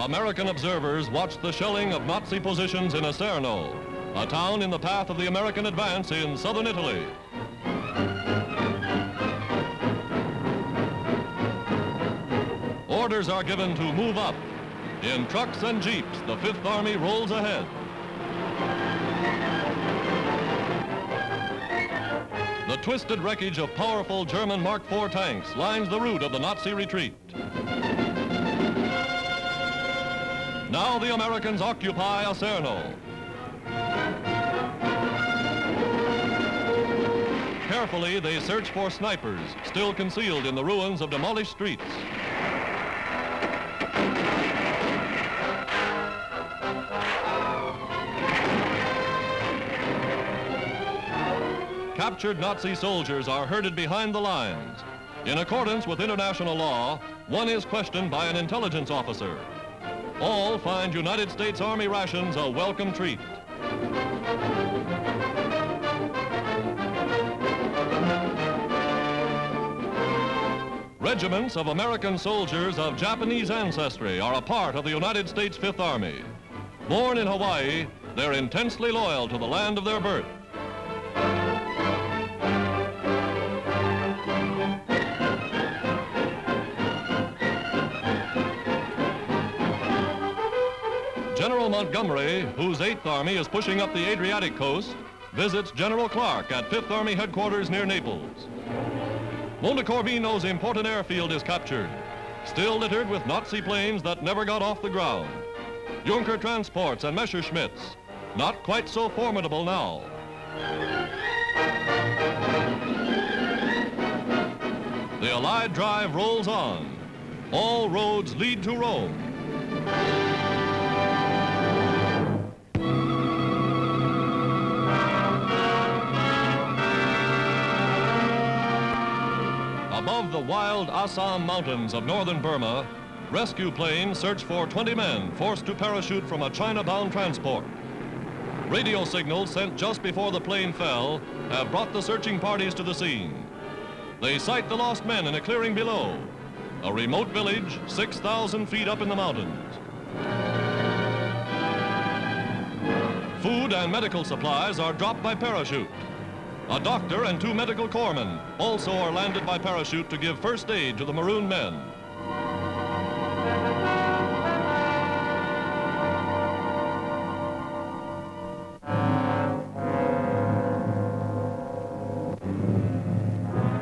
American observers watched the shelling of Nazi positions in Salerno, a town in the path of the American advance in southern Italy. Orders are given to move up. In trucks and jeeps, the Fifth Army rolls ahead. The twisted wreckage of powerful German Mark IV tanks lines the route of the Nazi retreat. Now the Americans occupy Salerno. Carefully, they search for snipers, still concealed in the ruins of demolished streets. Captured Nazi soldiers are herded behind the lines. In accordance with international law, one is questioned by an intelligence officer. All find United States Army rations a welcome treat. Regiments of American soldiers of Japanese ancestry are a part of the United States Fifth Army. Born in Hawaii, they're intensely loyal to the land of their birth. General Montgomery, whose 8th Army is pushing up the Adriatic coast, visits General Clark at 5th Army headquarters near Naples. Monte Corvino's important airfield is captured, still littered with Nazi planes that never got off the ground. Junker transports and Messerschmitts, not quite so formidable now. The Allied drive rolls on. All roads lead to Rome. Above the wild Assam mountains of northern Burma, rescue planes search for 20 men forced to parachute from a China-bound transport. Radio signals sent just before the plane fell have brought the searching parties to the scene. They sight the lost men in a clearing below, a remote village 6,000 feet up in the mountains. Food and medical supplies are dropped by parachute. A doctor and 2 medical corpsmen also are landed by parachute to give first aid to the marooned men.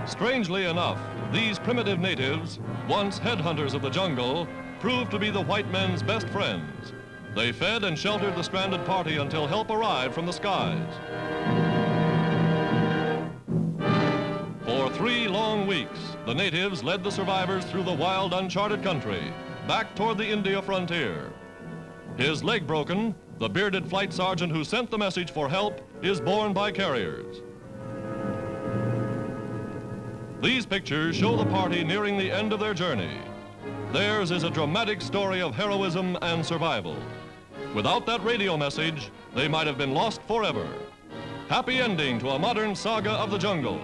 Strangely enough, these primitive natives, once headhunters of the jungle, proved to be the white men's best friends. They fed and sheltered the stranded party until help arrived from the skies. For 3 long weeks, the natives led the survivors through the wild, uncharted country, back toward the India frontier. His leg broken, the bearded flight sergeant who sent the message for help is borne by carriers. These pictures show the party nearing the end of their journey. Theirs is a dramatic story of heroism and survival. Without that radio message, they might have been lost forever. Happy ending to a modern saga of the jungle.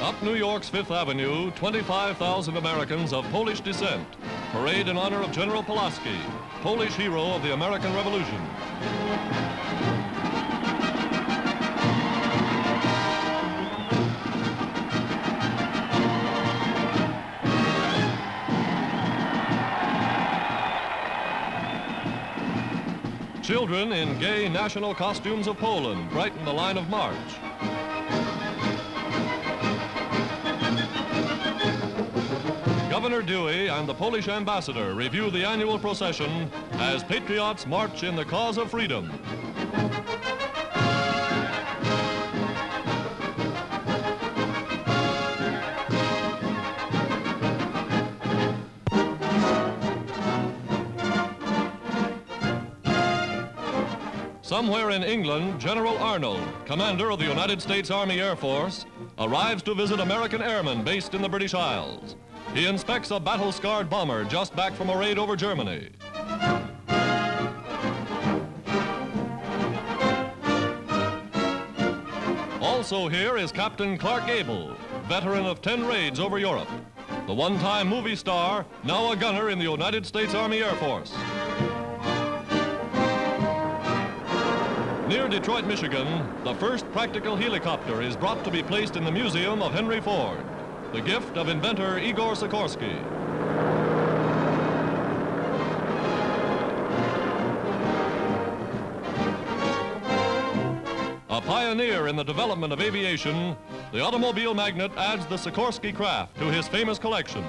Up New York's Fifth Avenue, 25,000 Americans of Polish descent parade in honor of General Pulaski, Polish hero of the American Revolution. Children in gay national costumes of Poland brighten the line of march. Governor Dewey and the Polish ambassador review the annual procession as patriots march in the cause of freedom. Somewhere in England, General Arnold, commander of the United States Army Air Force, arrives to visit American airmen based in the British Isles. He inspects a battle-scarred bomber just back from a raid over Germany. Also here is Captain Clark Gable, veteran of 10 raids over Europe. The one-time movie star, now a gunner in the United States Army Air Force. Near Detroit, Michigan, the first practical helicopter is brought to be placed in the museum of Henry Ford, the gift of inventor Igor Sikorsky. A pioneer in the development of aviation, the automobile magnate adds the Sikorsky craft to his famous collection.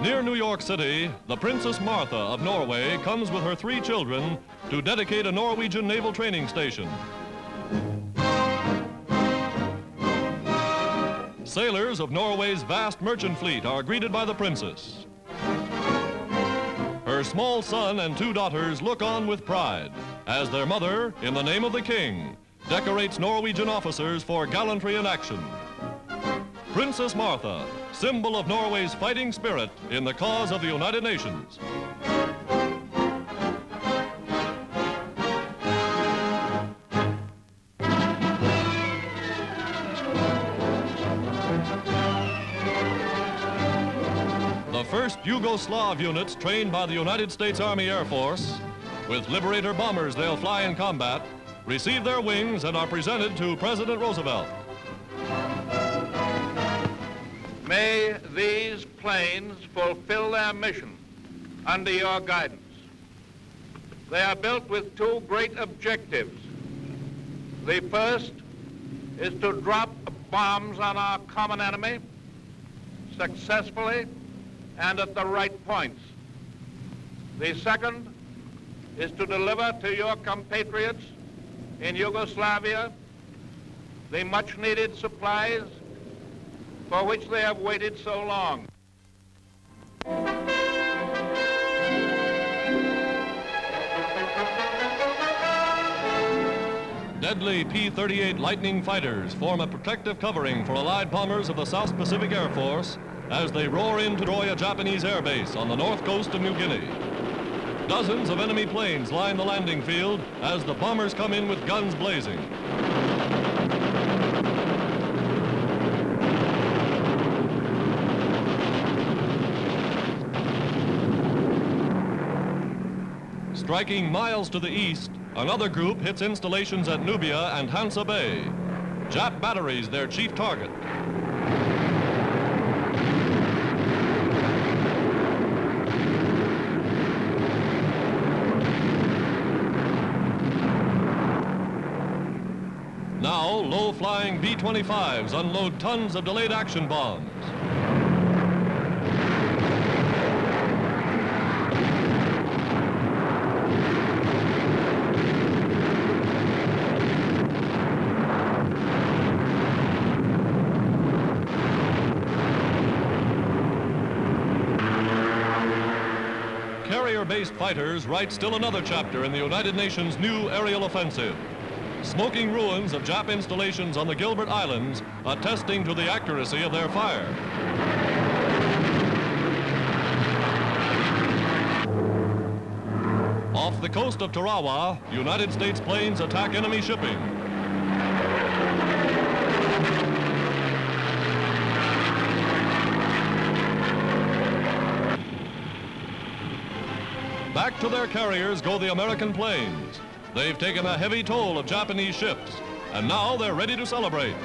Near New York City, the Princess Martha of Norway comes with her 3 children to dedicate a Norwegian naval training station. Sailors of Norway's vast merchant fleet are greeted by the princess. Her small son and 2 daughters look on with pride as their mother, in the name of the king, decorates Norwegian officers for gallantry in action. Princess Martha, symbol of Norway's fighting spirit in the cause of the United Nations. The first Yugoslav units trained by the United States Army Air Force, with Liberator bombers they'll fly in combat, receive their wings and are presented to President Roosevelt. May these planes fulfill their mission under your guidance. They are built with 2 great objectives. The first is to drop bombs on our common enemy successfully and at the right points. The second is to deliver to your compatriots in Yugoslavia the much-needed supplies for which they have waited so long. Deadly P-38 Lightning fighters form a protective covering for Allied bombers of the South Pacific Air Force as they roar in to destroy a Japanese air base on the north coast of New Guinea. Dozens of enemy planes line the landing field as the bombers come in with guns blazing. Striking miles to the east, another group hits installations at Nubia and Hansa Bay. Jap batteries their chief target. Now, low-flying B-25s unload tons of delayed action bombs. Carrier-based fighters write still another chapter in the United Nations' new aerial offensive. Smoking ruins of Jap installations on the Gilbert Islands attesting to the accuracy of their fire. Off the coast of Tarawa, United States planes attack enemy shipping. Back to their carriers go the American planes. They've taken a heavy toll of Japanese ships, and now they're ready to celebrate.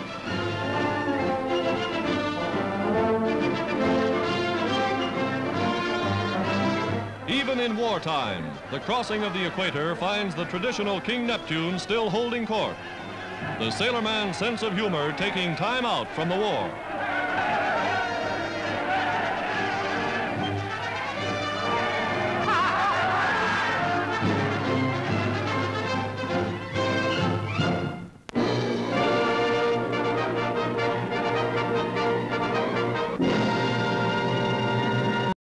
Even in wartime, the crossing of the equator finds the traditional King Neptune still holding court. The sailorman's sense of humor taking time out from the war.